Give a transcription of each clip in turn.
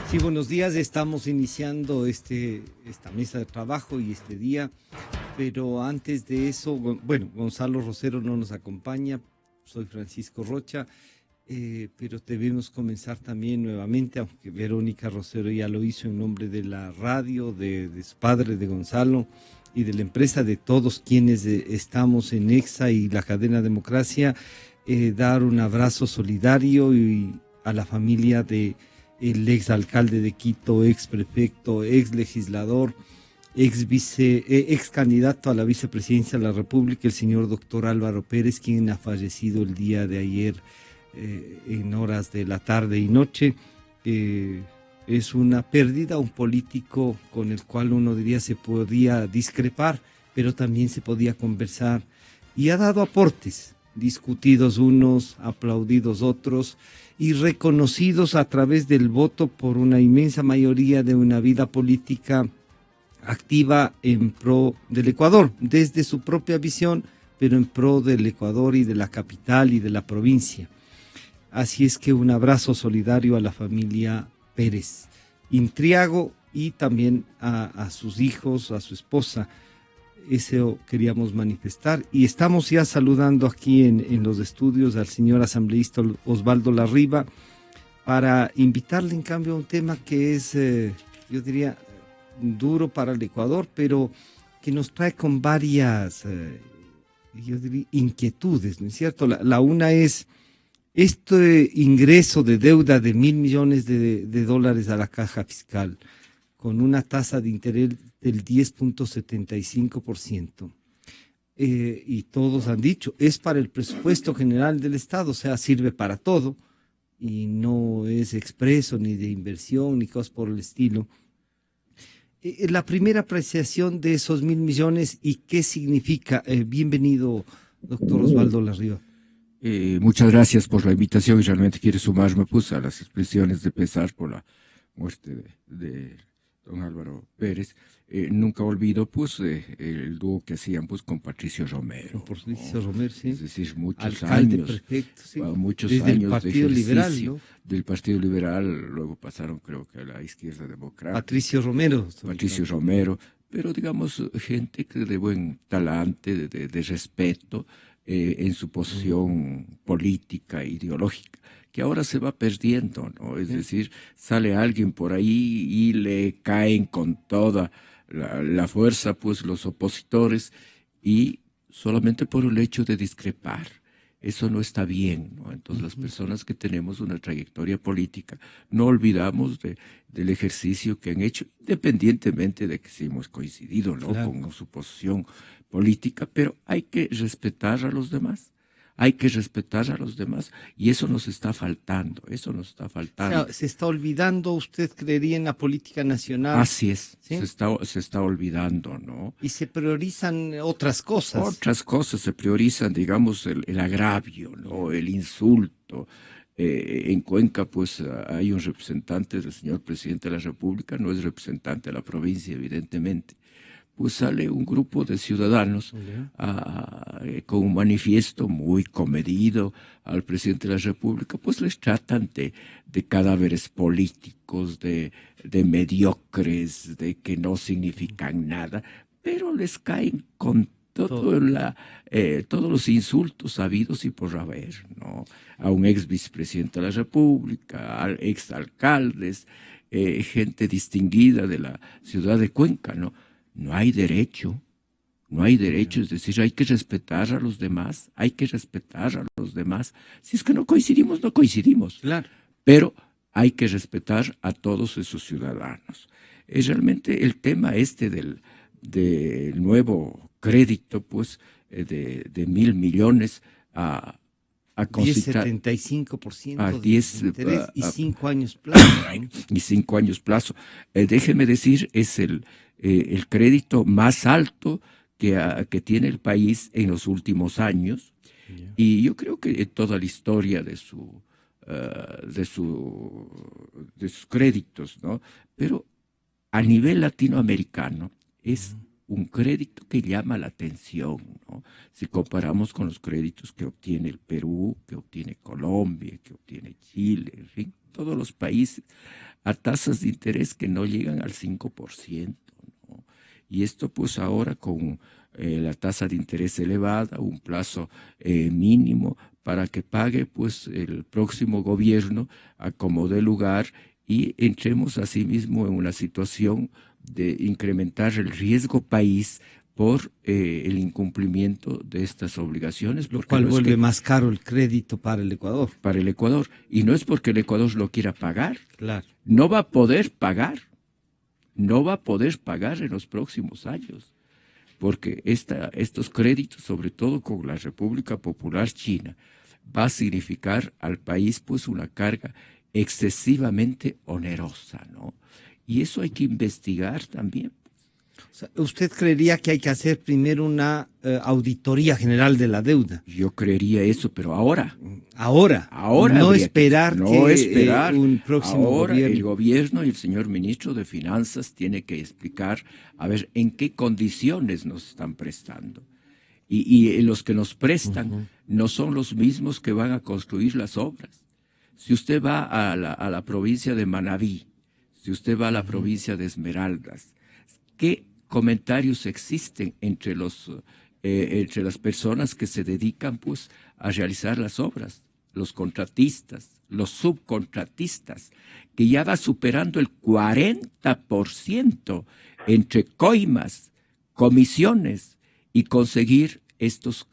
Sí, buenos días. Estamos iniciando esta mesa de trabajo y este día, pero antes de eso, bueno, Gonzalo Rosero no nos acompaña, soy Francisco Rocha, pero debemos comenzar también nuevamente, aunque Verónica Rosero ya lo hizo en nombre de la radio, de su padre, de Gonzalo y de la empresa, de todos quienes estamos en EXA y la cadena Democracia, dar un abrazo solidario y a la familia de el ex alcalde de Quito, ex prefecto, ex legislador, ex candidato a la vicepresidencia de la República, el señor doctor Álvaro Pérez, quien ha fallecido el día de ayer en horas de la tarde y noche. Es una pérdida, un político con el cual uno diría se podía discrepar, pero también se podía conversar, y ha dado aportes, discutidos unos, aplaudidos otros, y reconocidos a través del voto por una inmensa mayoría de una vida política activa en pro del Ecuador, desde su propia visión, pero en pro del Ecuador y de la capital y de la provincia. Así es que un abrazo solidario a la familia Pérez Intriago y también a sus hijos, a su esposa. Eso queríamos manifestar, y estamos ya saludando aquí en los estudios al señor asambleísta Osvaldo Larriba para invitarle en cambio a un tema que es, yo diría, duro para el Ecuador, pero que nos trae con varias, yo diría, inquietudes, ¿no es cierto? La una es este ingreso de deuda de $1.000 millones de dólares a la caja fiscal, con una tasa de interés del 10.75%. Y todos han dicho, es para el presupuesto general del Estado, o sea, sirve para todo y no es expreso ni de inversión ni cosas por el estilo. La primera apreciación de esos 1.000 millones y qué significa. Bienvenido, doctor Osvaldo Larriba. Muchas gracias por la invitación, y realmente quiero sumarme pues a las expresiones de pesar por la muerte de don Álvaro Pérez. Nunca olvido pues el dúo que hacían pues con Patricio Romero. Con Patricio Romero, sí. Es decir, muchos alcalde años, prefecto, sí. muchos desde años el Partido de Liberal, ¿no? del Partido Liberal, luego pasaron creo que a la izquierda democrática. Patricio Romero. Patricio Romero, pero digamos gente que de buen talante, de respeto en su posición política, ideológica, que ahora se va perdiendo, ¿no? Es decir, sale alguien por ahí y le caen con toda la fuerza pues los opositores, y solamente por el hecho de discrepar. Eso no está bien, ¿no? Entonces las personas que tenemos una trayectoria política no olvidamos del ejercicio que han hecho, independientemente de que si hemos coincidido, ¿no? Claro. Con su posición política, pero hay que respetar a los demás. Hay que respetar a los demás, y eso nos está faltando, eso nos está faltando. O sea, se está olvidando, usted creería, en la política nacional. Así es, ¿sí? se está olvidando, ¿no? Y se priorizan otras cosas. Otras cosas se priorizan, digamos, el agravio, ¿no? El insulto. En Cuenca, pues, hay un representante del señor presidente de la República, no es representante de la provincia, evidentemente. Pues sale un grupo de ciudadanos con un manifiesto muy comedido al presidente de la República, pues les tratan de cadáveres políticos, de mediocres, de que no significan nada, pero les caen con todos los insultos habidos y por haber, ¿no? A un ex vicepresidente de la República, a ex alcaldes, gente distinguida de la ciudad de Cuenca, ¿no? No hay derecho, es decir, hay que respetar a los demás, hay que respetar a los demás. Si es que no coincidimos, no coincidimos. Claro. Pero hay que respetar a todos esos ciudadanos. Es realmente el tema del nuevo crédito, pues, de 1.000 millones a 10.75% de interés y 5 años plazo, ¿no? Y 5 años plazo. Déjeme decir, es el crédito más alto que tiene el país en los últimos años. Yeah. Y yo creo que en toda la historia de sus créditos, ¿no? Pero a nivel latinoamericano es un crédito que llama la atención, ¿no? si comparamos con los créditos que obtiene el Perú, que obtiene Colombia, que obtiene Chile, en fin, todos los países, a tasas de interés que no llegan al 5%, ¿no? Y esto pues ahora con la tasa de interés elevada, un plazo mínimo para que pague pues el próximo gobierno a como dé lugar y entremos asimismo en una situación de incrementar el riesgo país por el incumplimiento de estas obligaciones. Lo cual vuelve más caro el crédito para el Ecuador. Para el Ecuador. Y no es porque el Ecuador lo quiera pagar. Claro. No va a poder pagar. No va a poder pagar en los próximos años. Porque estos créditos, sobre todo con la República Popular China, va a significar al país pues una carga excesivamente onerosa, ¿no? Y eso hay que investigar también. O sea, ¿usted creería que hay que hacer primero una auditoría general de la deuda? Yo creería eso, pero ahora. Ahora no esperar un próximo ahora gobierno. El gobierno y el señor ministro de Finanzas tiene que explicar, a ver, en qué condiciones nos están prestando. Y los que nos prestan no son los mismos que van a construir las obras. Si usted va a la provincia de Manabí, si usted va a la provincia de Esmeraldas, ¿qué comentarios existen entre las personas que se dedican pues a realizar las obras? Los contratistas, los subcontratistas, que ya va superando el 40% entre coimas, comisiones y conseguir estos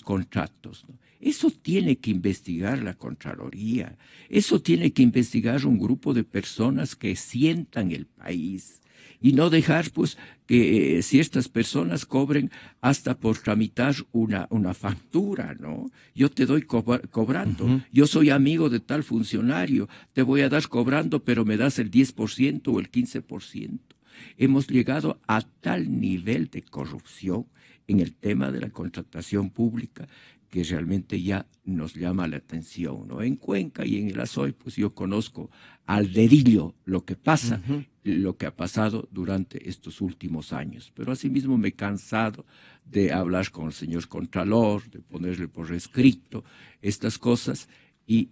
contratos, ¿no? Eso tiene que investigar la Contraloría, eso tiene que investigar un grupo de personas que sientan el país y no dejar pues que ciertas personas cobren hasta por tramitar una factura, ¿no? Yo te doy cobrando, yo soy amigo de tal funcionario, te voy a dar cobrando, pero me das el 10% o el 15%. Hemos llegado a tal nivel de corrupción en el tema de la contratación pública que realmente ya nos llama la atención, ¿no? En Cuenca y en el Azoy, pues yo conozco al dedillo lo que pasa, lo que ha pasado durante estos últimos años. Pero asimismo me he cansado de hablar con el señor Contralor, de ponerle por escrito estas cosas y,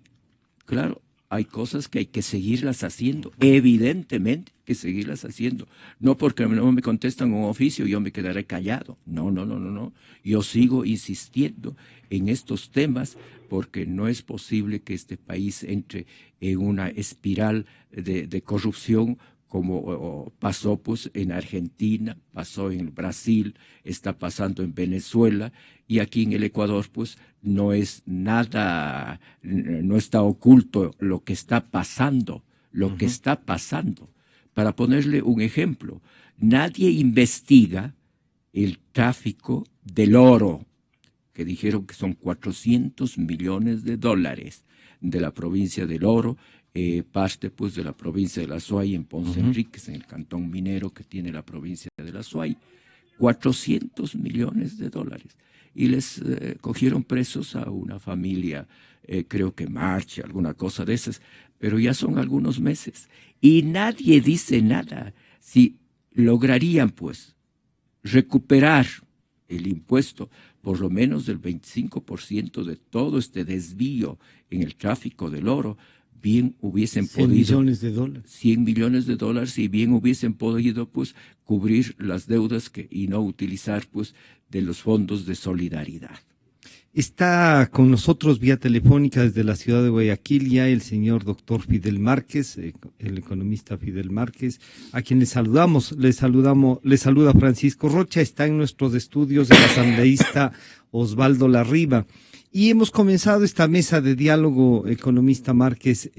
claro, hay cosas que hay que seguirlas haciendo, evidentemente que seguirlas haciendo. No porque no me contestan un oficio yo me quedaré callado. No. Yo sigo insistiendo en estos temas porque no es posible que este país entre en una espiral de corrupción como pasó pues en Argentina, pasó en Brasil, está pasando en Venezuela y aquí en el Ecuador pues no es nada, no está oculto lo que está pasando, que está pasando. Para ponerle un ejemplo, nadie investiga el tráfico del oro, que dijeron que son 400 millones de dólares de la provincia del Oro, parte pues de la provincia de la Azuay en Ponce Enríquez, en el cantón minero que tiene la provincia de la Azuay, 400 millones de dólares. Y les cogieron presos a una familia, creo que Marche, alguna cosa de esas, pero ya son algunos meses. Y nadie dice nada. Si lograrían pues recuperar el impuesto por lo menos del 25% de todo este desvío en el tráfico del oro, bien hubiesen 100 podido... millones de dólares. 100 millones de dólares y bien hubiesen podido pues cubrir las deudas y no utilizar pues de los fondos de solidaridad. Está con nosotros vía telefónica desde la ciudad de Guayaquil ya el señor doctor Fidel Márquez, el economista Fidel Márquez, a quien le saluda Francisco Rocha, está en nuestros estudios el asambleísta Osvaldo Larriba. Y hemos comenzado esta mesa de diálogo, economista Márquez,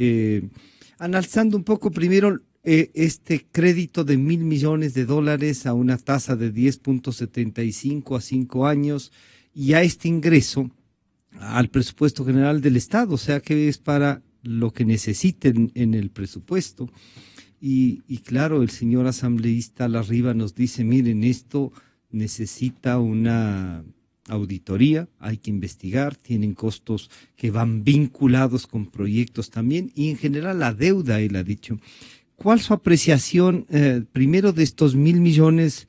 analizando un poco primero este crédito de $1.000 millones a una tasa de 10.75 a 5 años, y a este ingreso al presupuesto general del Estado, o sea que es para lo que necesiten en el presupuesto. Y claro, el señor asambleísta Larriba nos dice, miren, esto necesita una auditoría, hay que investigar, tienen costos que van vinculados con proyectos también, y en general la deuda, él ha dicho. ¿Cuál su apreciación, primero, de estos $1.000 millones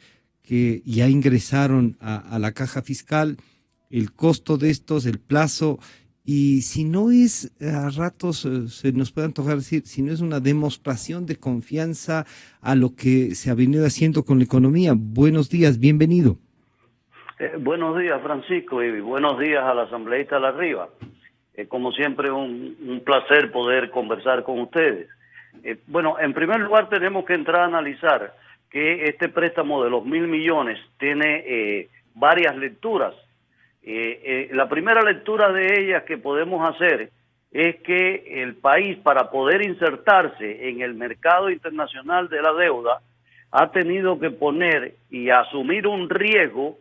que ya ingresaron a la caja fiscal, el costo de estos, el plazo, y si no es, a ratos se nos puede antojar decir, si no es una demostración de confianza a lo que se ha venido haciendo con la economía. Buenos días, bienvenido. Buenos días, Francisco, y buenos días a la asambleísta Larriva. Como siempre, un placer poder conversar con ustedes. Bueno, en primer lugar tenemos que entrar a analizar que este préstamo de los 1.000 millones tiene varias lecturas. La primera lectura de ellas que podemos hacer es que el país, para poder insertarse en el mercado internacional de la deuda, ha tenido que poner y asumir un riesgo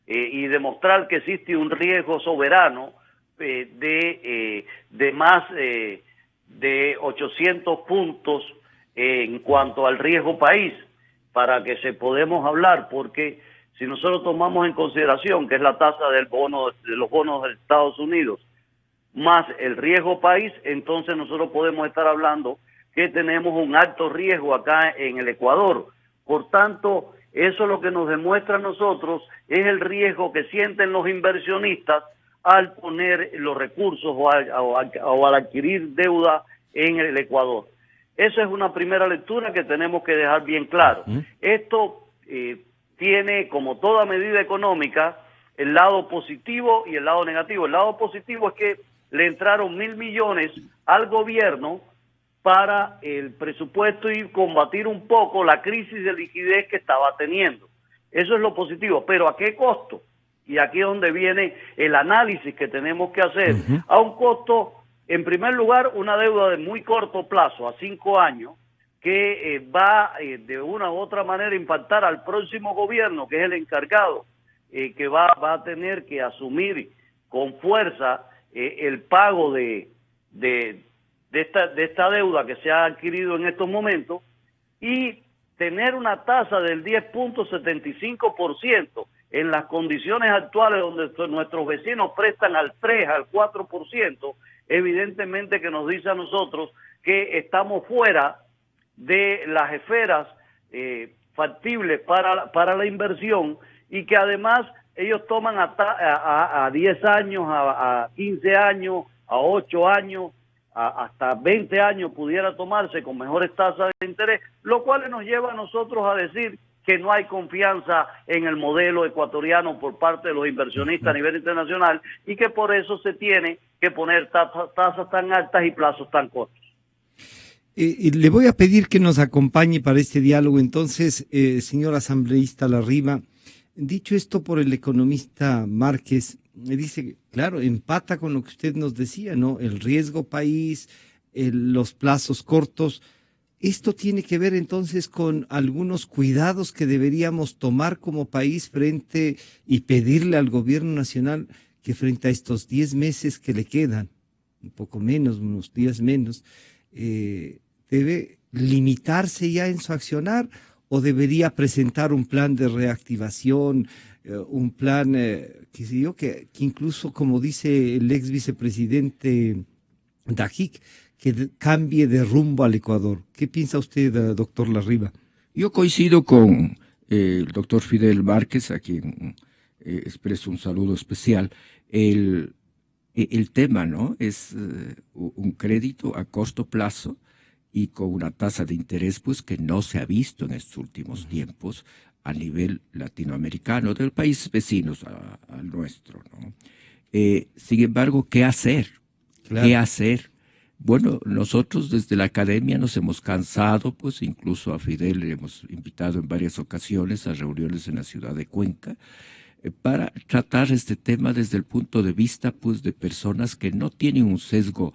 y demostrar que existe un riesgo soberano de más de 800 puntos en cuanto al riesgo país, para que se podemos hablar, porque si nosotros tomamos en consideración que es la tasa del bono, de los bonos de Estados Unidos, más el riesgo país, entonces nosotros podemos estar hablando que tenemos un alto riesgo acá en el Ecuador. Por tanto, eso lo que nos demuestra a nosotros es el riesgo que sienten los inversionistas al poner los recursos o al adquirir deuda en el Ecuador. Esa es una primera lectura que tenemos que dejar bien claro. Esto tiene, como toda medida económica, el lado positivo y el lado negativo. El lado positivo es que le entraron 1.000 millones al gobierno para el presupuesto y combatir un poco la crisis de liquidez que estaba teniendo. Eso es lo positivo, pero ¿a qué costo? Y aquí es donde viene el análisis que tenemos que hacer. A un costo, en primer lugar, una deuda de muy corto plazo, a 5 años, que va de una u otra manera a impactar al próximo gobierno, que es el encargado, que va a tener que asumir con fuerza el pago de esta deuda que se ha adquirido en estos momentos, y tener una tasa del 10.75% en las condiciones actuales donde nuestros vecinos prestan al 3, al 4%, evidentemente que nos dice a nosotros que estamos fuera de las esferas factibles para la inversión, y que además ellos toman a 10 años, a 15 años, a 8 años, hasta 20 años pudiera tomarse con mejores tasas de interés, lo cual nos lleva a nosotros a decir que no hay confianza en el modelo ecuatoriano por parte de los inversionistas a nivel internacional, y que por eso se tiene que poner tasas tan altas y plazos tan cortos. Le voy a pedir que nos acompañe para este diálogo entonces, señor asambleísta Larriva. Dicho esto por el economista Márquez, me dice, claro, empata con lo que usted nos decía, ¿no? El riesgo país, los plazos cortos. Esto tiene que ver entonces con algunos cuidados que deberíamos tomar como país frente y pedirle al gobierno nacional que frente a estos 10 meses que le quedan, un poco menos, unos días menos, debe limitarse ya en su accionar, o debería presentar un plan de reactivación, un plan, que incluso, como dice el ex vicepresidente Dajic, que cambie de rumbo al Ecuador. ¿Qué piensa usted, doctor Larriva? Yo coincido con el doctor Fidel Márquez, a quien expreso un saludo especial. El tema, ¿no?, es un crédito a corto plazo y con una tasa de interés pues que no se ha visto en estos últimos tiempos a nivel latinoamericano, del país vecinos al nuestro, ¿no? Sin embargo, ¿qué hacer? Claro. ¿Qué hacer? Bueno, nosotros desde la academia nos hemos cansado, pues incluso a Fidel le hemos invitado en varias ocasiones a reuniones en la ciudad de Cuenca, para tratar este tema desde el punto de vista pues de personas que no tienen un sesgo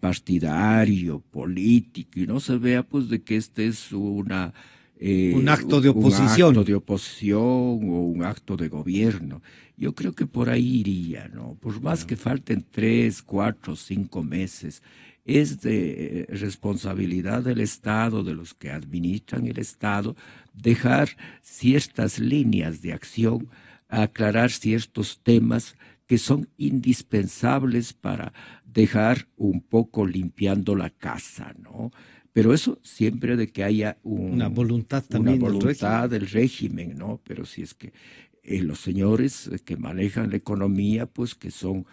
partidario, político, y no se vea pues de que este es un acto de oposición. Un acto de oposición o un acto de gobierno. Yo creo que por ahí iría, ¿no? Por más que falten 3, 4, 5 meses, es de responsabilidad del Estado, de los que administran el Estado, dejar ciertas líneas de acción, aclarar ciertos temas que son indispensables para dejar un poco limpiando la casa, ¿no? Pero eso siempre de que haya una voluntad también del régimen, ¿no? Pero si es que los señores que manejan la economía, pues que son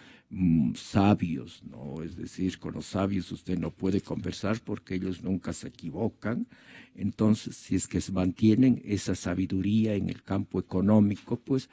sabios, ¿no? Es decir, con los sabios usted no puede conversar porque ellos nunca se equivocan. Entonces, si es que se mantienen esa sabiduría en el campo económico, pues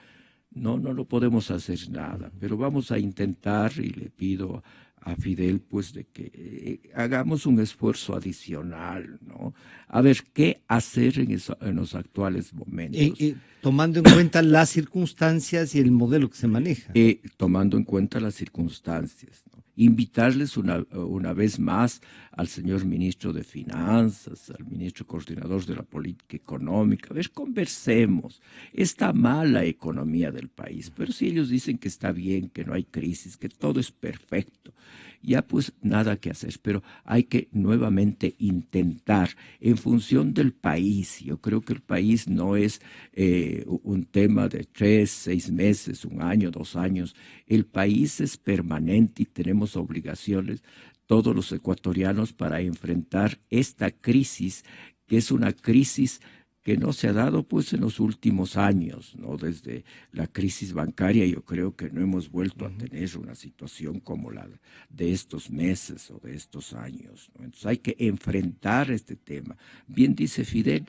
no lo podemos hacer nada. Pero vamos a intentar, y le pido a Fidel, pues, de que hagamos un esfuerzo adicional, ¿no? A ver qué hacer en los actuales momentos. Tomando en cuenta las circunstancias y el modelo que se maneja. Tomando en cuenta las circunstancias, ¿no? Invitarles una vez más al señor ministro de Finanzas, al ministro coordinador de la política económica, a ver, conversemos. Está mal la economía del país, pero si ellos dicen que está bien, que no hay crisis, que todo es perfecto, ya pues nada que hacer, pero hay que nuevamente intentar en función del país. Yo creo que el país no es un tema de 3, 6 meses, 1 año, 2 años. El país es permanente y tenemos obligaciones todos los ecuatorianos para enfrentar esta crisis, que es una crisis que no se ha dado pues en los últimos años, ¿no? Desde la crisis bancaria yo creo que no hemos vuelto a tener una situación como la de estos meses o de estos años, ¿no? Entonces hay que enfrentar este tema. Bien dice Fidel,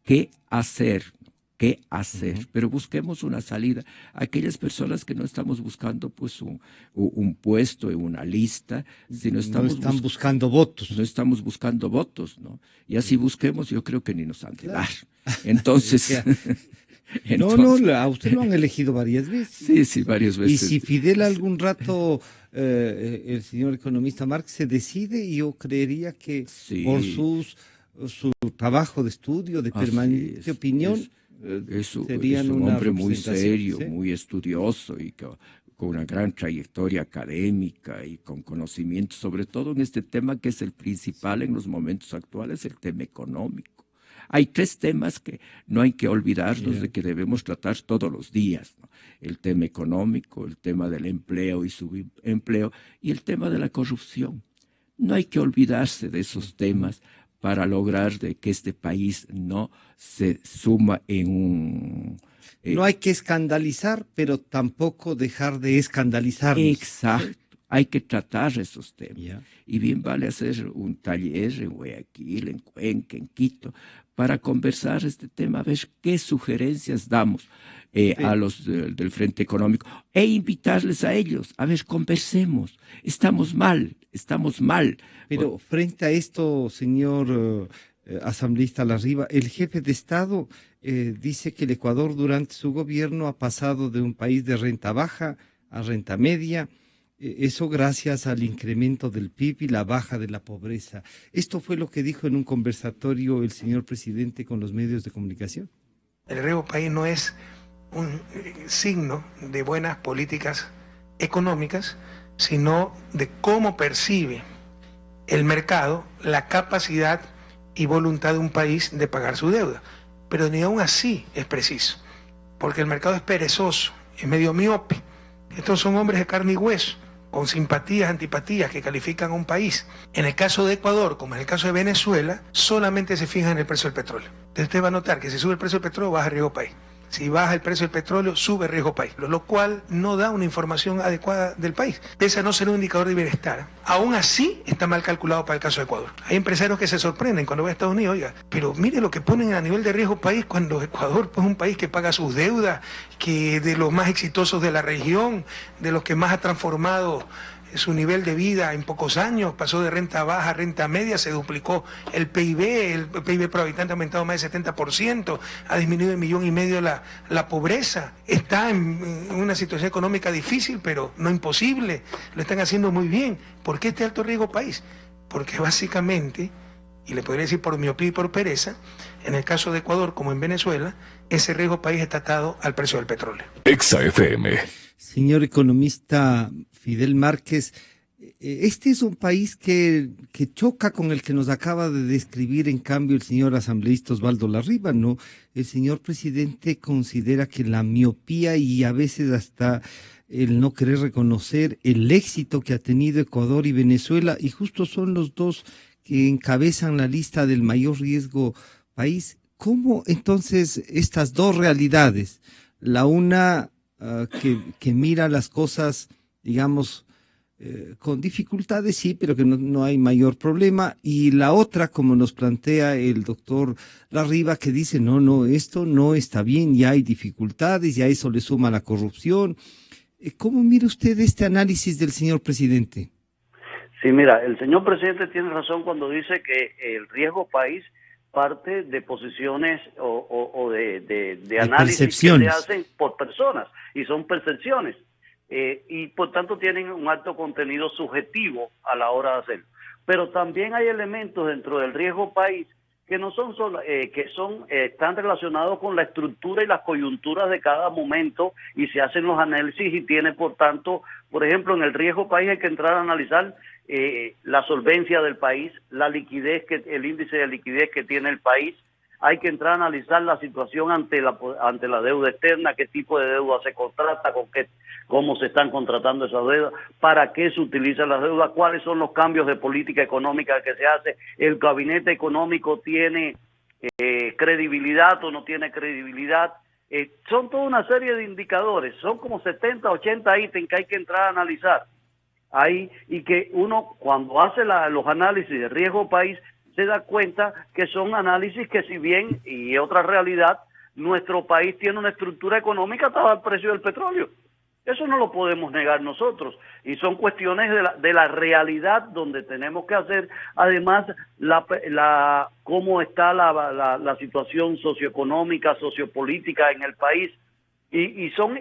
¿qué hacer? ¿Qué hacer? Pero busquemos una salida. Aquellas personas que no estamos buscando pues un puesto en una lista, sino estamos buscando votos. No estamos buscando votos, ¿no? Y así busquemos, yo creo que ni nos han de dar. Entonces, a usted lo han elegido varias veces. Sí, varias veces. Y si Fidel algún rato, el señor economista Marx se decide, yo creería que por su trabajo de estudio, de permanente opinión, es un hombre muy serio, muy estudioso y con una gran trayectoria académica y con conocimiento, sobre todo en este tema que es el principal en los momentos actuales, el tema económico. Hay 3 temas que no hay que olvidarnos de que debemos tratar todos los días, ¿no? El tema económico, el tema del empleo y subempleo y el tema de la corrupción. No hay que olvidarse de esos temas para lograr de que este país no se suma en un... no hay que escandalizar, pero tampoco dejar de escandalizar. Exacto. Hay que tratar esos temas. Y bien vale hacer un taller en Guayaquil, en Cuenca, en Quito, para conversar este tema, a ver qué sugerencias damos a los del Frente Económico e invitarles a ellos. A ver, conversemos. Estamos mal. Pero frente a esto, señor asambleísta Larriba, el jefe de Estado dice que el Ecuador durante su gobierno ha pasado de un país de renta baja a renta media, eso gracias al incremento del PIB y la baja de la pobreza. ¿Esto fue lo que dijo en un conversatorio el señor presidente con los medios de comunicación? El riesgo país no es un signo de buenas políticas económicas, sino de cómo percibe el mercado la capacidad y voluntad de un país de pagar su deuda. Pero ni aún así es preciso, porque el mercado es perezoso, es medio miope. Estos son hombres de carne y hueso, con simpatías, antipatías que califican a un país. En el caso de Ecuador, como en el caso de Venezuela, solamente se fijan en el precio del petróleo. Entonces usted va a notar que si sube el precio del petróleo, baja el riesgo país. Si baja el precio del petróleo, sube el riesgo país, lo cual no da una información adecuada del país. Pese a no ser un indicador de bienestar, aún así está mal calculado para el caso de Ecuador. Hay empresarios que se sorprenden cuando van a Estados Unidos, oiga, pero mire lo que ponen a nivel de riesgo país cuando Ecuador pues, es un país que paga sus deudas, que de los más exitosos de la región, de los que más ha transformado su nivel de vida en pocos años, pasó de renta baja a renta media, se duplicó el PIB por habitante ha aumentado más del 70%, ha disminuido 1,5 millones la pobreza, está en una situación económica difícil, pero no imposible, lo están haciendo muy bien. ¿Por qué este alto riesgo país? Porque básicamente, y le podría decir por miopía y por pereza, en el caso de Ecuador como en Venezuela, ese riesgo país está atado al precio del petróleo. Exa FM. Señor economista Fidel Márquez, este es un país que choca con el que nos acaba de describir, en cambio, el señor asambleísta Osvaldo Larriba, ¿no? El señor presidente considera que la miopía y a veces hasta el no querer reconocer el éxito que ha tenido Ecuador y Venezuela, y justo son los dos que encabezan la lista del mayor riesgo país. ¿Cómo entonces estas dos realidades, la una que mira las cosas, digamos, con dificultades, sí, pero que no hay mayor problema, y la otra, como nos plantea el doctor Larriva, que dice, no, esto no está bien, ya hay dificultades, y a eso le suma la corrupción? ¿Cómo mira usted este análisis del señor presidente? Sí, mira, el señor presidente tiene razón cuando dice que el riesgo país parte de posiciones o de análisis que se hacen por personas, y son percepciones. Y por tanto tienen un alto contenido subjetivo a la hora de hacerlo. Pero también hay elementos dentro del riesgo país que no son solo, están relacionados con la estructura y las coyunturas de cada momento, y se hacen los análisis, y tiene por tanto, por ejemplo, en el riesgo país hay que entrar a analizar la solvencia del país, la liquidez, el índice de liquidez que tiene el país. Hay que entrar a analizar la situación ante la deuda externa, qué tipo de deuda se contrata, cómo se están contratando esas deudas, para qué se utilizan las deudas, cuáles son los cambios de política económica que se hace, el gabinete económico tiene credibilidad o no tiene credibilidad. Son toda una serie de indicadores, son como 70, 80 ítems que hay que entrar a analizar ahí, y que uno cuando hace los análisis de riesgo país se da cuenta que son análisis que, si bien y otra realidad, nuestro país tiene una estructura económica atada al precio del petróleo. Eso no lo podemos negar nosotros, y son cuestiones de la realidad donde tenemos que hacer, además, cómo está la situación socioeconómica, sociopolítica en el país, y son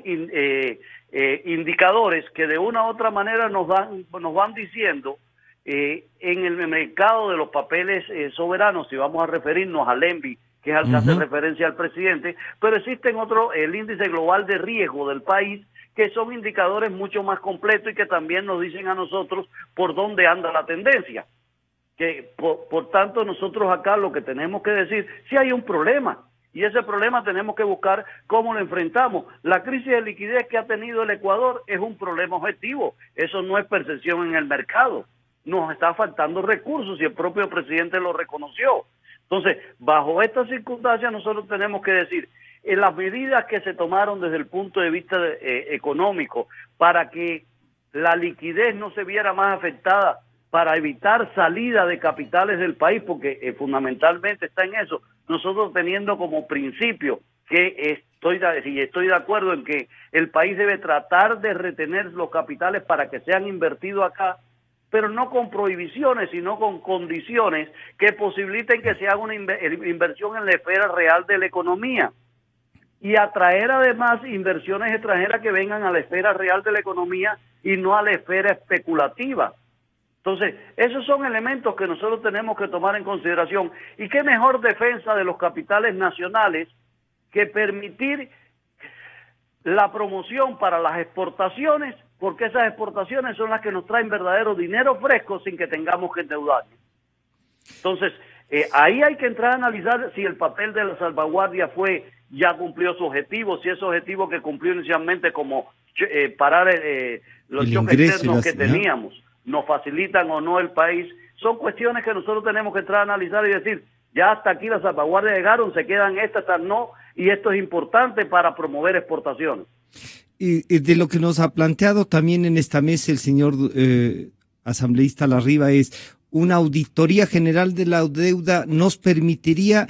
indicadores que de una u otra manera nos van diciendo en el mercado de los papeles soberanos, si vamos a referirnos al ENVI, que es al que hace referencia al presidente, pero existen otros, el índice global de riesgo del país, que son indicadores mucho más completos y que también nos dicen a nosotros por dónde anda la tendencia. Que por tanto nosotros acá lo que tenemos que decir, si hay un problema, y ese problema tenemos que buscar cómo lo enfrentamos. La crisis de liquidez que ha tenido el Ecuador es un problema objetivo, eso no es percepción en el mercado. Nos está faltando recursos, y el propio presidente lo reconoció. Entonces, bajo estas circunstancias nosotros tenemos que decir, en las medidas que se tomaron desde el punto de vista económico para que la liquidez no se viera más afectada, para evitar salida de capitales del país, porque fundamentalmente está en eso, nosotros teniendo como principio que estoy de acuerdo en que el país debe tratar de retener los capitales para que sean invertidos acá, pero no con prohibiciones, sino con condiciones que posibiliten que se haga una inversión en la esfera real de la economía, y atraer además inversiones extranjeras que vengan a la esfera real de la economía y no a la esfera especulativa. Entonces, esos son elementos que nosotros tenemos que tomar en consideración. Y qué mejor defensa de los capitales nacionales que permitir la promoción para las exportaciones, porque esas exportaciones son las que nos traen verdadero dinero fresco sin que tengamos que endeudarnos. Entonces, ahí hay que entrar a analizar si el papel de la salvaguardia ya cumplió su objetivo, si ese objetivo que cumplió inicialmente, como parar los choques externos que teníamos, nos facilitan o no el país. Son cuestiones que nosotros tenemos que entrar a analizar y decir, ya hasta aquí las salvaguardias llegaron, se quedan estas no, y esto es importante para promover exportaciones. Y de lo que nos ha planteado también en esta mesa el señor asambleísta Larriva es una auditoría general de la deuda. ¿Nos permitiría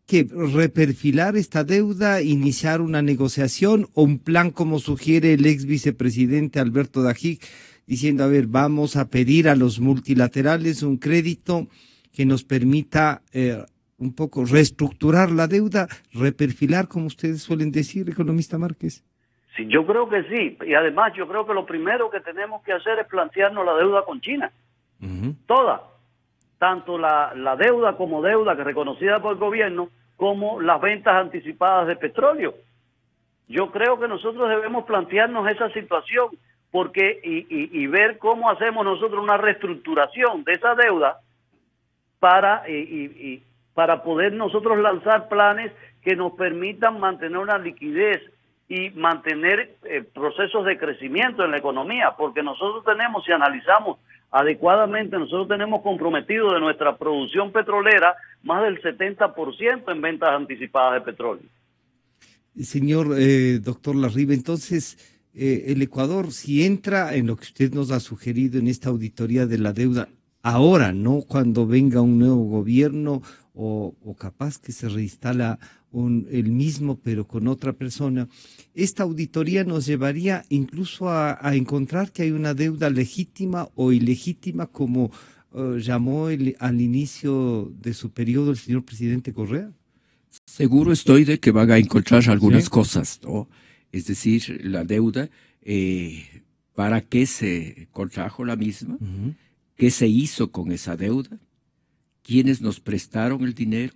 que reperfilar esta deuda, iniciar una negociación o un plan como sugiere el ex vicepresidente Alberto Dajic, diciendo, a ver, vamos a pedir a los multilaterales un crédito que nos permita un poco reestructurar la deuda, reperfilar, como ustedes suelen decir, economista Márquez? Sí, yo creo que sí, y además yo creo que lo primero que tenemos que hacer es plantearnos la deuda con China, toda, tanto la deuda como deuda que reconocida por el gobierno, como las ventas anticipadas de petróleo. Yo creo que nosotros debemos plantearnos esa situación, porque y ver cómo hacemos nosotros una reestructuración de esa deuda para poder nosotros lanzar planes que nos permitan mantener una liquidez y mantener procesos de crecimiento en la economía, porque nosotros tenemos, si analizamos adecuadamente. Nosotros tenemos comprometido de nuestra producción petrolera más del 70% en ventas anticipadas de petróleo. Señor doctor Larribe, entonces el Ecuador, si entra en lo que usted nos ha sugerido en esta auditoría de la deuda, ahora, no cuando venga un nuevo gobierno o capaz que se reinstala el mismo pero con otra persona, esta auditoría nos llevaría incluso a encontrar que hay una deuda legítima o ilegítima, como llamó al inicio de su periodo el señor presidente Correa. Seguro estoy de que van a encontrar algunas Sí. cosas, ¿no? Es decir, la deuda, ¿para qué se contrajo la misma? Uh-huh. ¿Qué se hizo con esa deuda? ¿Quiénes nos prestaron el dinero?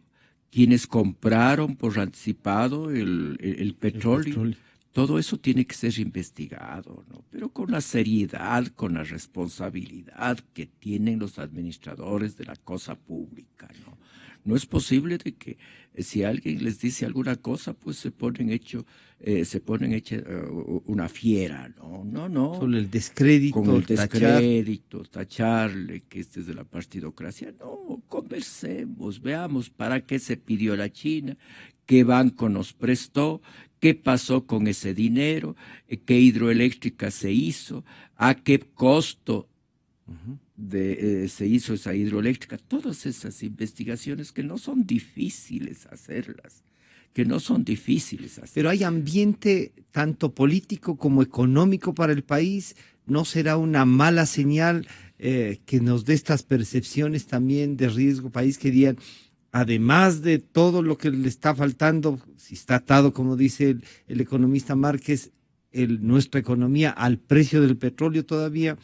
¿Quiénes compraron por anticipado el petróleo? Todo eso tiene que ser investigado, ¿no? Pero con la seriedad, con la responsabilidad que tienen los administradores de la cosa pública, ¿no? No es posible de que si alguien les dice alguna cosa, pues se ponen hecha una fiera, ¿no? No. Solo el descrédito, con el descrédito, tacharle que este es de la partidocracia. No, conversemos, veamos para qué se pidió la China, qué banco nos prestó, qué pasó con ese dinero, qué hidroeléctrica se hizo, a qué costo se hizo esa hidroeléctrica. Todas esas investigaciones que no son difíciles hacerlas. Pero hay ambiente tanto político como económico para el país. ¿No será una mala señal que nos dé estas percepciones también de riesgo país, que digan, además de todo lo que le está faltando, si está atado, como dice el economista Márquez, nuestra economía al precio del petróleo todavía,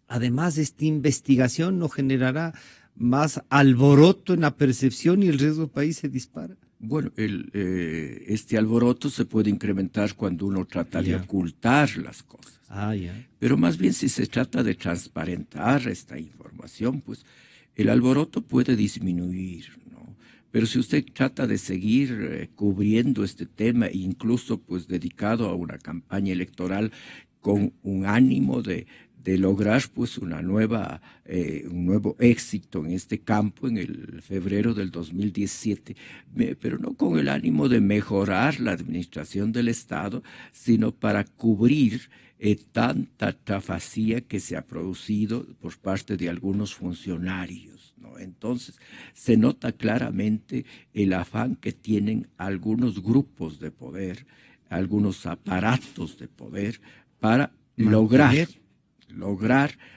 además de esta investigación no generará más alboroto en la percepción y el riesgo país se dispara? Bueno, este alboroto se puede incrementar cuando uno trata de ocultar las cosas. Pero más bien si se trata de transparentar esta información, pues el alboroto puede disminuir, ¿no? Pero si usted trata de seguir cubriendo este tema, incluso pues dedicado a una campaña electoral con un ánimo de lograr pues un nuevo éxito en este campo en el febrero del 2017, pero no con el ánimo de mejorar la administración del Estado, sino para cubrir tanta trafacía que se ha producido por parte de algunos funcionarios, ¿no? Entonces, se nota claramente el afán que tienen algunos grupos de poder, algunos aparatos de poder para lograr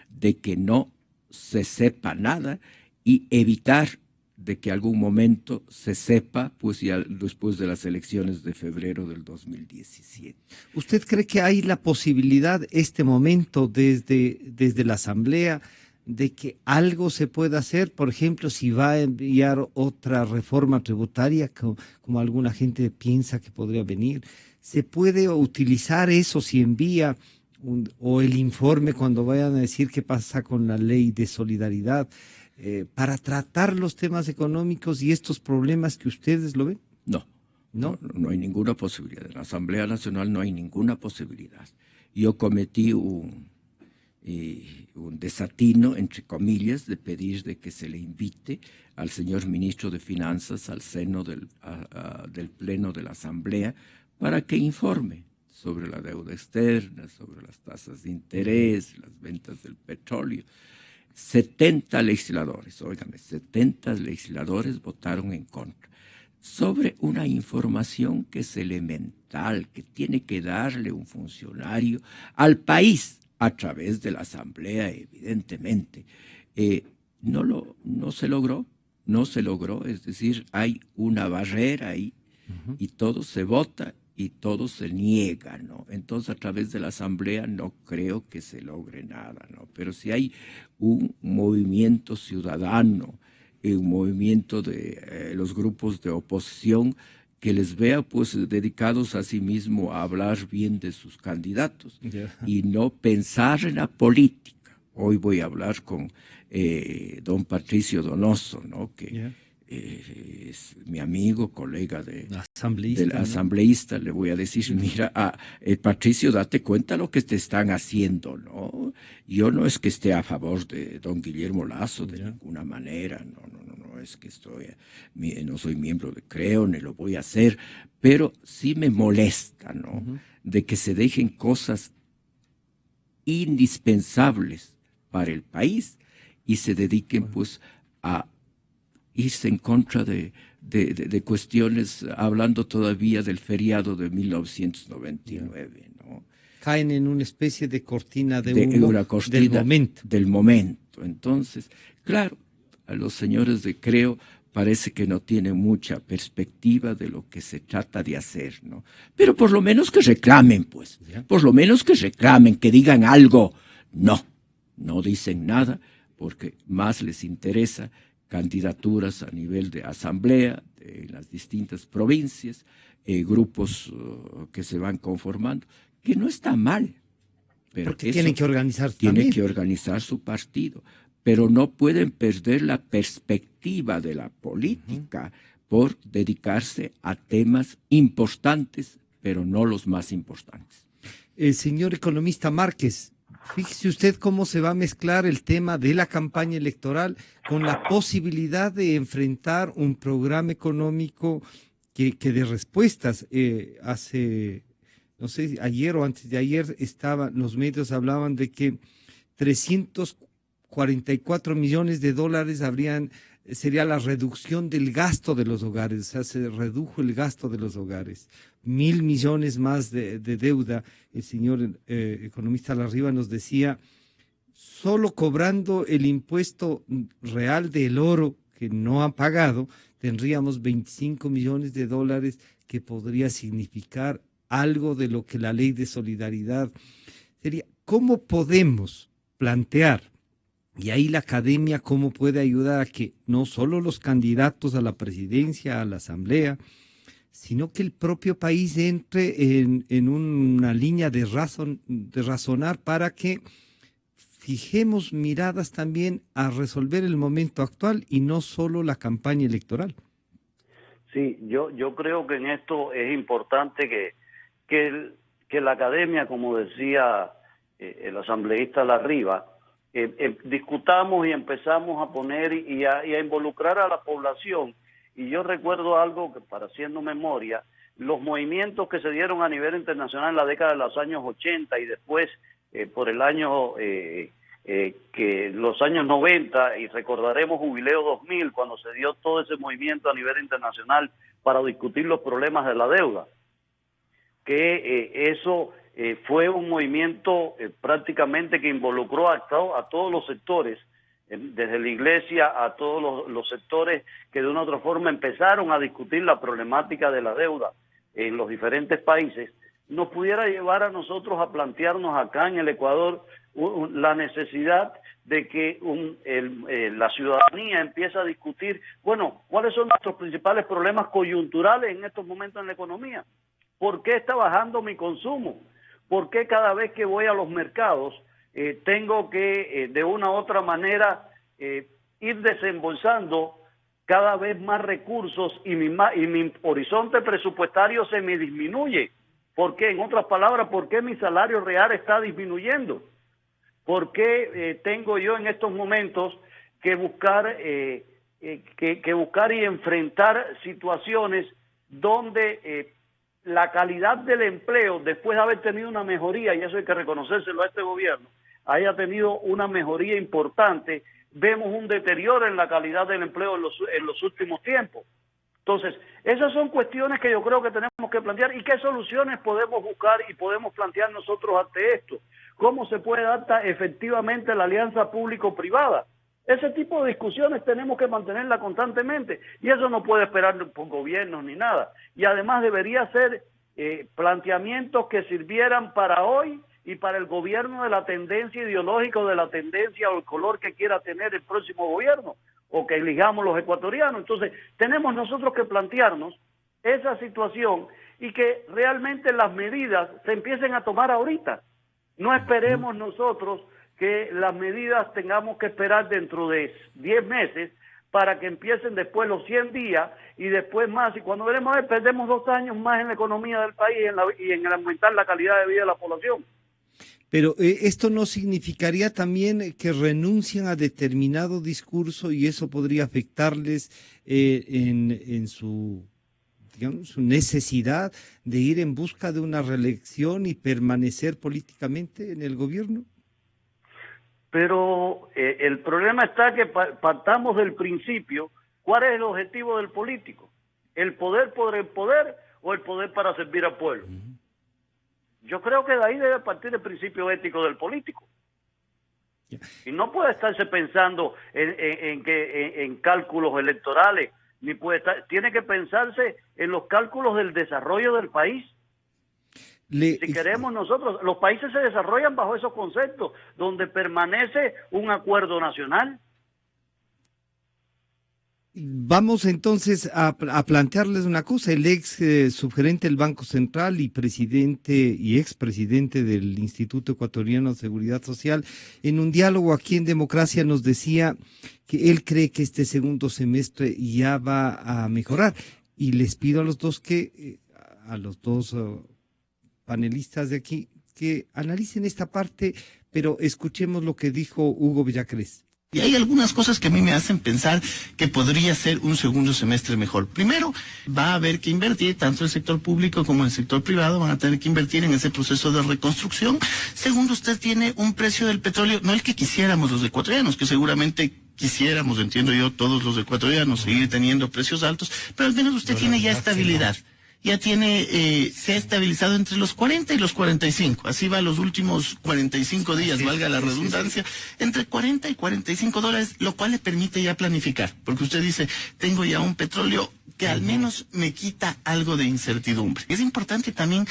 de que no se sepa nada y evitar de que algún momento se sepa, pues ya después de las elecciones de febrero del 2017. ¿Usted cree que hay la posibilidad, este momento, desde la Asamblea, de que algo se pueda hacer? Por ejemplo, si va a enviar otra reforma tributaria, como alguna gente piensa que podría venir, ¿se puede utilizar eso si envía o el informe cuando vayan a decir qué pasa con la ley de solidaridad, para tratar los temas económicos y estos problemas que ustedes lo ven? No hay ninguna posibilidad. En la Asamblea Nacional no hay ninguna posibilidad. Yo cometí un desatino, entre comillas, de pedir de que se le invite al señor ministro de Finanzas al seno del Pleno de la Asamblea para que informe sobre la deuda externa, sobre las tasas de interés, las ventas del petróleo. 70 legisladores votaron en contra sobre una información que es elemental, que tiene que darle un funcionario al país a través de la Asamblea, evidentemente. No se logró, es decir, hay una barrera ahí y todo se vota y todo se niega, ¿no? Entonces, a través de la Asamblea no creo que se logre nada, ¿no? Pero si hay un movimiento ciudadano, un movimiento de los grupos de oposición que les vea pues dedicados a sí mismo a hablar bien de sus candidatos y no pensar en la política. Hoy voy a hablar con don Patricio Donoso, ¿no? Que es mi amigo, colega del asambleísta, le voy a decir, mira, Patricio, date cuenta lo que te están haciendo, ¿no? ¿no? Yo no es que esté a favor de don Guillermo Lasso de ninguna manera, no es que no soy miembro de Creo, ni lo voy a hacer, pero sí me molesta, ¿no? De que se dejen cosas indispensables para el país y se dediquen pues a irse en contra de cuestiones, hablando todavía del feriado de 1999, ¿no? Caen en una especie de cortina de humo una cortina del momento. Entonces, claro, a los señores de Creo parece que no tienen mucha perspectiva de lo que se trata de hacer, ¿no? Pero por lo menos que reclamen, pues. Por lo menos que reclamen, que digan algo. No dicen nada, porque más les interesa candidaturas a nivel de asamblea, en las distintas provincias, grupos que se van conformando, que no está mal. Pero porque tienen que organizar que organizar su partido. Pero no pueden perder la perspectiva de la política por dedicarse a temas importantes, pero no los más importantes. Señor economista Márquez, fíjese usted cómo se va a mezclar el tema de la campaña electoral con la posibilidad de enfrentar un programa económico que dé respuestas. Hace, no sé, ayer o antes de ayer los medios hablaban de que 344 millones de dólares sería la reducción del gasto de los hogares, o sea, se redujo el gasto de los hogares. 1.000 millones más de deuda. El señor economista Larriba nos decía, solo cobrando el impuesto real del oro que no han pagado, tendríamos 25 millones de dólares, que podría significar algo de lo que la ley de solidaridad sería. ¿Cómo podemos plantear? Y ahí la academia, ¿cómo puede ayudar a que no solo los candidatos a la presidencia, a la asamblea, sino que el propio país entre en una línea de razonar para que fijemos miradas también a resolver el momento actual y no solo la campaña electoral? Sí, yo creo que en esto es importante que la academia, como decía el asambleísta Larriba, discutamos y empezamos a poner y a involucrar a la población. Y yo recuerdo algo que, para haciendo memoria, los movimientos que se dieron a nivel internacional en la década de los años 80 y después por el año los años 90, y recordaremos Jubileo 2000, cuando se dio todo ese movimiento a nivel internacional para discutir los problemas de la deuda, que eso fue un movimiento prácticamente que involucró a todos los sectores, desde la iglesia a todos los sectores que de una u otra forma empezaron a discutir la problemática de la deuda en los diferentes países, nos pudiera llevar a nosotros a plantearnos acá en el Ecuador la necesidad de que la ciudadanía empiece a discutir, bueno, ¿cuáles son nuestros principales problemas coyunturales en estos momentos en la economía? ¿Por qué está bajando mi consumo? ¿Por qué cada vez que voy a los mercados tengo que de una u otra manera ir desembolsando cada vez más recursos y mi horizonte presupuestario se me disminuye? ¿Por qué? En otras palabras, ¿por qué mi salario real está disminuyendo? ¿Por qué tengo yo en estos momentos que buscar y enfrentar situaciones donde la calidad del empleo, después de haber tenido una mejoría, y eso hay que reconocérselo a este gobierno, haya tenido una mejoría importante, vemos un deterioro en la calidad del empleo en los últimos tiempos? Entonces, esas son cuestiones que yo creo que tenemos que plantear. ¿Y qué soluciones podemos buscar y podemos plantear nosotros ante esto? ¿Cómo se puede adaptar efectivamente la alianza público-privada? Ese tipo de discusiones tenemos que mantenerla constantemente, y eso no puede esperar por gobiernos ni nada. Y además debería ser planteamientos que sirvieran para hoy y para el gobierno de la tendencia ideológica o de la tendencia o el color que quiera tener el próximo gobierno, o que elijamos los ecuatorianos. Entonces, tenemos nosotros que plantearnos esa situación y que realmente las medidas se empiecen a tomar ahorita. No esperemos nosotros que las medidas tengamos que esperar dentro de 10 meses para que empiecen después los 100 días y después más. Y cuando veremos, perdemos 2 años más en la economía del país y en aumentar la calidad de vida de la población. Pero esto no significaría también que renuncian a determinado discurso y eso podría afectarles en su, digamos, su necesidad de ir en busca de una reelección y permanecer políticamente en el gobierno. Pero el problema está que partamos del principio, ¿cuál es el objetivo del político? ¿El poder por el poder o el poder para servir al pueblo? Yo creo que de ahí debe partir el principio ético del político. Y no puede estarse pensando en cálculos electorales, ni puede estar, tiene que pensarse en los cálculos del desarrollo del país. Si queremos nosotros, los países se desarrollan bajo esos conceptos, donde permanece un acuerdo nacional. Vamos entonces a plantearles una cosa. El ex subgerente del Banco Central y presidente y expresidente del Instituto Ecuatoriano de Seguridad Social, en un diálogo aquí en Democracia nos decía que él cree que este segundo semestre ya va a mejorar. Y les pido a los dos panelistas de aquí que analicen esta parte, pero escuchemos lo que dijo Hugo Villacrés. Y hay algunas cosas que a mí me hacen pensar que podría ser un segundo semestre mejor. Primero, va a haber que invertir, tanto el sector público como el sector privado van a tener que invertir en ese proceso de reconstrucción. Segundo, usted tiene un precio del petróleo, no el que quisiéramos los ecuatorianos, que seguramente quisiéramos, entiendo yo, todos los ecuatorianos, seguir teniendo precios altos, pero al menos usted tiene ya estabilidad. Ya tiene, se ha estabilizado entre los 40 y los 45. Así va los últimos 45 días, valga la redundancia, entre 40 y 45 dólares, lo cual le permite ya planificar. Porque usted dice, tengo ya un petróleo que al menos me quita algo de incertidumbre. Es importante también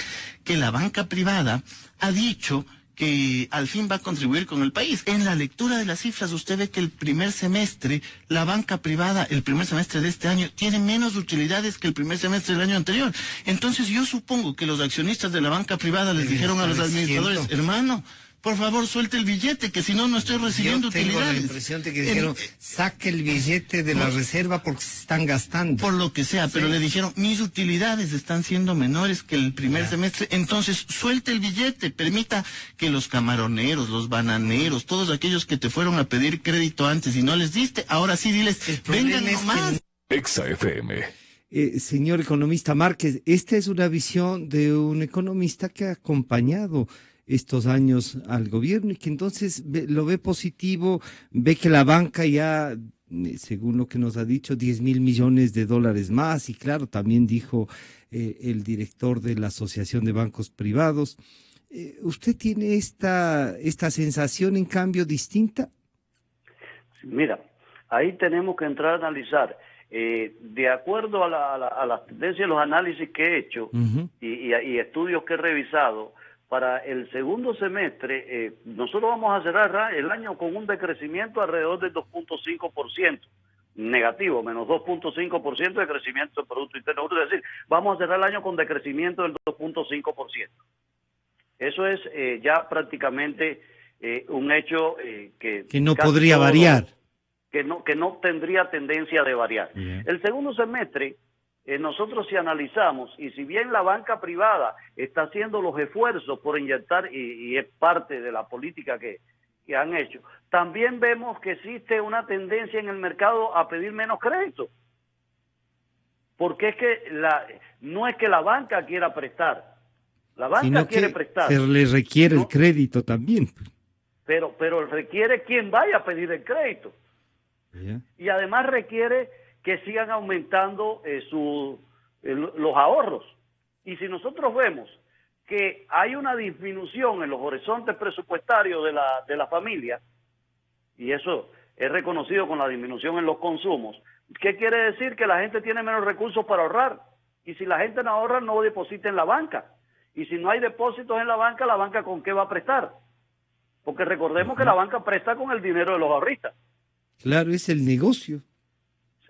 que la banca privada ha dicho que al fin va a contribuir con el país. En la lectura de las cifras usted ve que el primer semestre, la banca privada, el primer semestre de este año, tiene menos utilidades que el primer semestre del año anterior. Entonces yo supongo que los accionistas de la banca privada les dijeron a los administradores, hermano, por favor suelte el billete, que si no, no estoy recibiendo utilidades. Tengo la impresión de que dijeron, saque el billete de la reserva porque se están gastando. Por lo que sea, pero le dijeron, mis utilidades están siendo menores que el primer semestre, entonces suelte el billete, permita que los camaroneros, los bananeros, todos aquellos que te fueron a pedir crédito antes y no les diste, ahora sí diles, vengan nomás. Exa FM. Señor economista Márquez, esta es una visión de un economista que ha acompañado estos años al gobierno y que entonces lo ve positivo, ve que la banca ya, según lo que nos ha dicho, 10.000 millones de dólares más, y claro, también dijo el director de la Asociación de Bancos Privados. ¿Usted tiene esta sensación en cambio distinta? Mira, ahí tenemos que entrar a analizar. De acuerdo a las tendencias, los análisis que he hecho y estudios que he revisado, para el segundo semestre, nosotros vamos a cerrar el año con un decrecimiento alrededor del 2.5%, negativo, menos 2.5% de crecimiento del Producto Interno Bruto, es decir, vamos a cerrar el año con decrecimiento del 2.5%. Eso es ya prácticamente un hecho que no podría variar. Que no tendría tendencia de variar. El segundo semestre, nosotros si analizamos, y si bien la banca privada está haciendo los esfuerzos por inyectar, y es parte de la política que han hecho, también vemos que existe una tendencia en el mercado a pedir menos crédito. Porque es que no es que la banca quiera prestar, la banca quiere prestar. Se le requiere el crédito también. Pero requiere quien vaya a pedir el crédito. Y además requiere que sigan aumentando los ahorros. Y si nosotros vemos que hay una disminución en los horizontes presupuestarios de la familia, y eso es reconocido con la disminución en los consumos, ¿qué quiere decir? Que la gente tiene menos recursos para ahorrar. Y si la gente no ahorra, no deposita en la banca. Y si no hay depósitos en la banca ¿con qué va a prestar? Porque recordemos que la banca presta con el dinero de los ahorristas. Claro, es el negocio.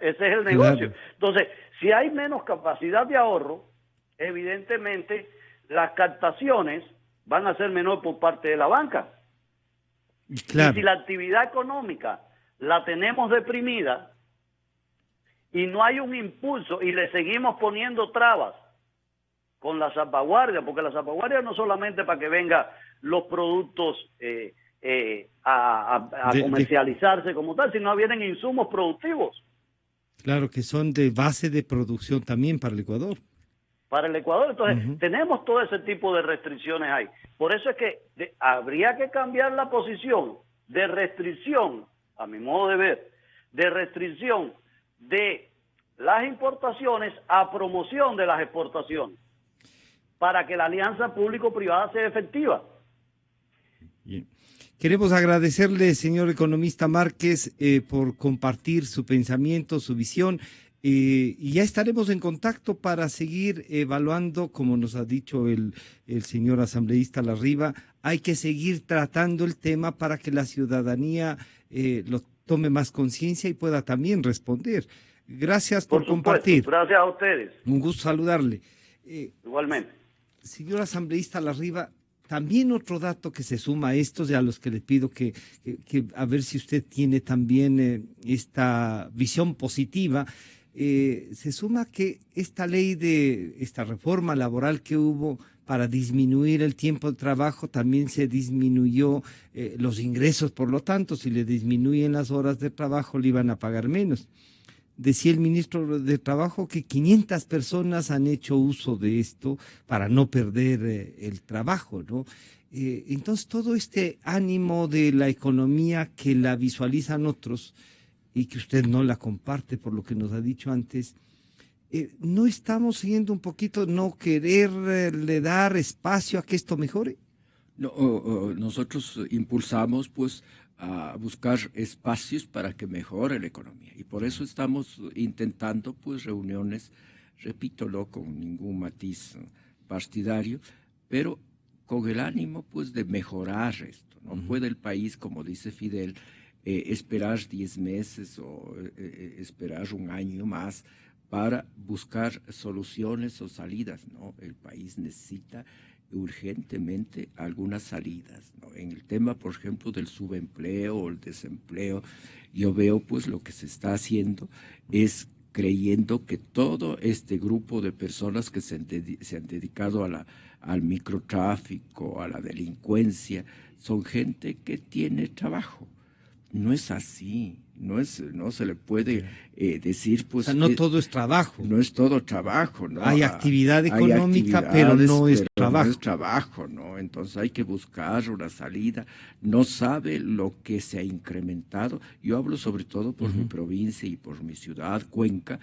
Ese es el negocio. Claro. Entonces, si hay menos capacidad de ahorro, evidentemente las captaciones van a ser menor por parte de la banca. Claro. Y si la actividad económica la tenemos deprimida y no hay un impulso y le seguimos poniendo trabas con la salvaguardia, porque la salvaguardia no solamente para que venga los productos a comercializarse como tal, sino vienen insumos productivos. Claro, que son de base de producción también para el Ecuador. Para el Ecuador, entonces tenemos todo ese tipo de restricciones ahí. Por eso es que habría que cambiar la posición de restricción, a mi modo de ver, de restricción de las importaciones a promoción de las exportaciones, para que la alianza público-privada sea efectiva. Bien. Queremos agradecerle, señor economista Márquez, por compartir su pensamiento, su visión, y ya estaremos en contacto para seguir evaluando, como nos ha dicho el señor asambleísta Larriva, hay que seguir tratando el tema para que la ciudadanía lo tome más conciencia y pueda también responder. Gracias por compartir. Gracias a ustedes. Un gusto saludarle. Igualmente. Señor asambleísta Larriva, también otro dato que se suma a estos y a los que le pido que a ver si usted tiene también esta visión positiva, se suma que esta reforma laboral que hubo para disminuir el tiempo de trabajo, también se disminuyó los ingresos, por lo tanto, si le disminuyen las horas de trabajo, le iban a pagar menos. Decía el ministro de Trabajo que 500 personas han hecho uso de esto para no perder el trabajo, ¿no? Entonces, todo este ánimo de la economía que la visualizan otros y que usted no la comparte por lo que nos ha dicho antes, ¿no estamos siguiendo un poquito no quererle dar espacio a que esto mejore? No, nosotros impulsamos pues a buscar espacios para que mejore la economía y por eso estamos intentando pues reuniones, repítolo, con ningún matiz partidario, pero con el ánimo pues de mejorar esto. No puede el país, como dice Fidel, esperar 10 meses o esperar un año más para buscar soluciones o salidas, ¿no? El país necesita urgentemente algunas salidas, ¿no? En el tema, por ejemplo, del subempleo o el desempleo, yo veo pues lo que se está haciendo es creyendo que todo este grupo de personas que se han dedicado al microtráfico, a la delincuencia, son gente que tiene trabajo. No es así, no se le puede decir pues... O sea, no todo es trabajo. No es todo trabajo, ¿no? Hay actividad económica, pero no es trabajo. No es trabajo, ¿no? Entonces hay que buscar una salida. No sabe lo que se ha incrementado. Yo hablo sobre todo por mi provincia y por mi ciudad, Cuenca,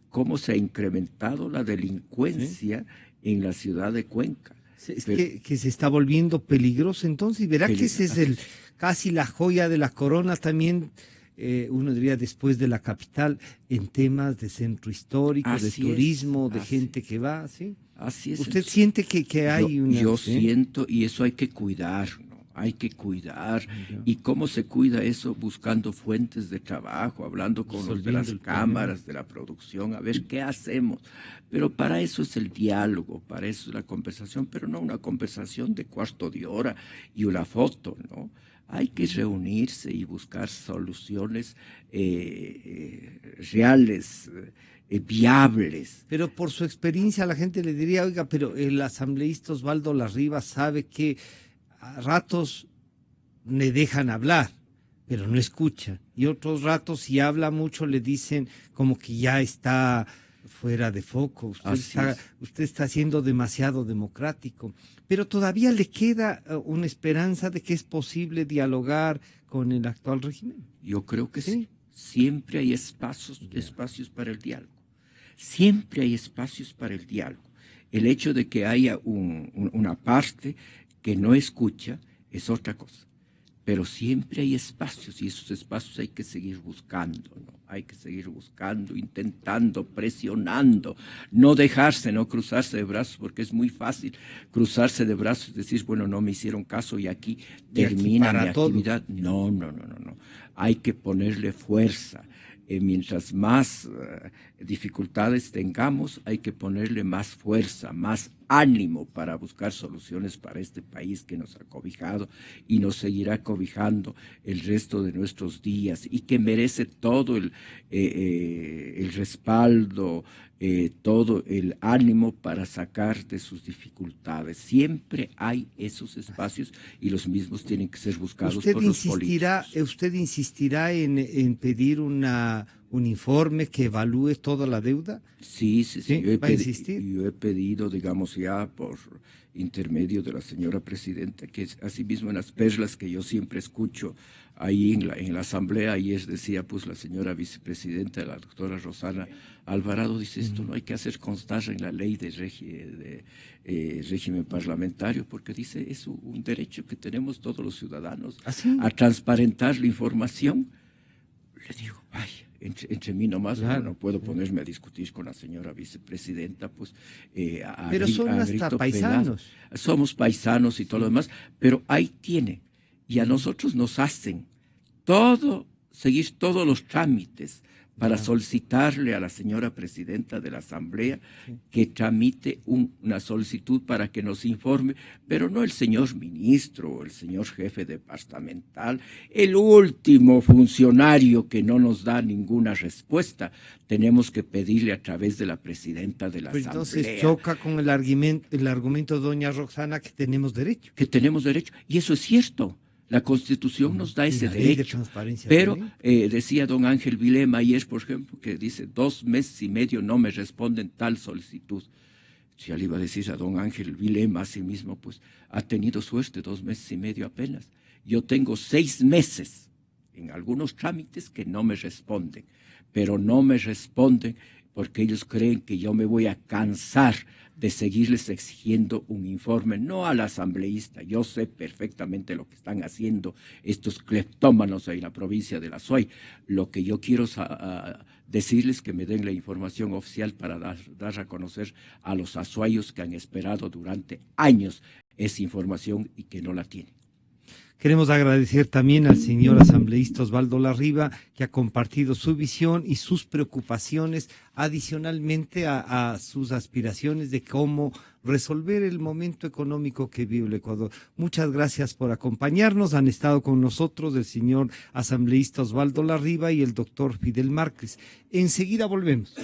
cómo se ha incrementado la delincuencia en la ciudad de Cuenca. Es que se está volviendo peligroso entonces, y verá que ese es casi la joya de la corona también, uno diría después de la capital, en temas de centro histórico, de turismo, de gente que va, ¿sí? Así es. ¿Usted siente que hay una...? Yo siento, y eso hay que cuidar, ¿no? Hay que cuidar. ¿Y cómo se cuida eso? Buscando fuentes de trabajo, hablando con los de las cámaras, de la producción, a ver qué hacemos. Pero para eso es el diálogo, para eso es la conversación, pero no una conversación de cuarto de hora y una foto, ¿no? Hay que reunirse y buscar soluciones reales, viables. Pero por su experiencia la gente le diría, oiga, pero el asambleísta Osvaldo Larriva sabe que a ratos le dejan hablar, pero no escucha. Y otros ratos, si habla mucho, le dicen como que ya está fuera de foco. Usted está siendo demasiado democrático. Pero todavía le queda una esperanza de que es posible dialogar con el actual régimen. Yo creo que sí. Siempre hay espacios para el diálogo. Siempre hay espacios para el diálogo. El hecho de que haya una parte que no escucha es otra cosa. Pero siempre hay espacios y esos espacios hay que seguir buscando, ¿no? Hay que seguir buscando, intentando, presionando, no dejarse, no cruzarse de brazos, porque es muy fácil cruzarse de brazos y decir, bueno, no me hicieron caso y aquí termina mi actividad. No. Hay que ponerle fuerza. Mientras más dificultades tengamos, hay que ponerle más fuerza, más ánimo para buscar soluciones para este país que nos ha cobijado y nos seguirá cobijando el resto de nuestros días y que merece todo el respaldo, todo el ánimo para sacar de sus dificultades. Siempre hay esos espacios y los mismos tienen que ser buscados por los políticos. ¿Usted insistirá en pedir un informe que evalúe toda la deuda? Sí. ¿Va a insistir? Yo he pedido, digamos, ya por intermedio de la señora presidenta, que asimismo en las perlas que yo siempre escucho ahí en la asamblea, ayer decía pues la señora vicepresidenta, la doctora Rosana Alvarado, dice esto no hay que hacer constar en la ley de régimen parlamentario, porque dice es un derecho que tenemos todos los ciudadanos a transparentar la información. Le digo, vaya, entre mí nomás, claro, no puedo ponerme a discutir con la señora vicepresidenta, pues pero son hasta paisanos. Somos paisanos y todo lo demás, pero ahí tiene, y a nosotros nos hacen seguir todos los trámites para solicitarle a la señora presidenta de la Asamblea que tramite una solicitud para que nos informe, pero no el señor ministro o el señor jefe departamental, el último funcionario que no nos da ninguna respuesta. Tenemos que pedirle a través de la presidenta de la Asamblea. Entonces choca con el argumento de doña Roxana que tenemos derecho. Que tenemos derecho, y eso es cierto. La Constitución nos da ese derecho, pero decía don Ángel Vilema ayer, por ejemplo, que dice 2 meses y medio no me responden tal solicitud. Ya le iba a decir a don Ángel Vilema, así mismo, pues ha tenido suerte, 2 meses y medio apenas. Yo tengo 6 meses en algunos trámites que no me responden, pero no me responden porque ellos creen que yo me voy a cansar de seguirles exigiendo un informe, no al asambleísta. Yo sé perfectamente lo que están haciendo estos cleptómanos en la provincia de la Suay. Lo que yo quiero decirles que me den la información oficial para dar a conocer a los azuayos que han esperado durante años esa información y que no la tienen. Queremos agradecer también al señor asambleísta Osvaldo Larriva, que ha compartido su visión y sus preocupaciones, adicionalmente a sus aspiraciones de cómo resolver el momento económico que vive el Ecuador. Muchas gracias por acompañarnos. Han estado con nosotros el señor asambleísta Osvaldo Larriva y el doctor Fidel Márquez. Enseguida volvemos.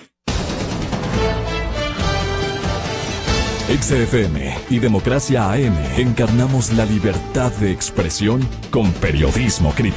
XFM y Democracia AM encarnamos la libertad de expresión con periodismo crítico.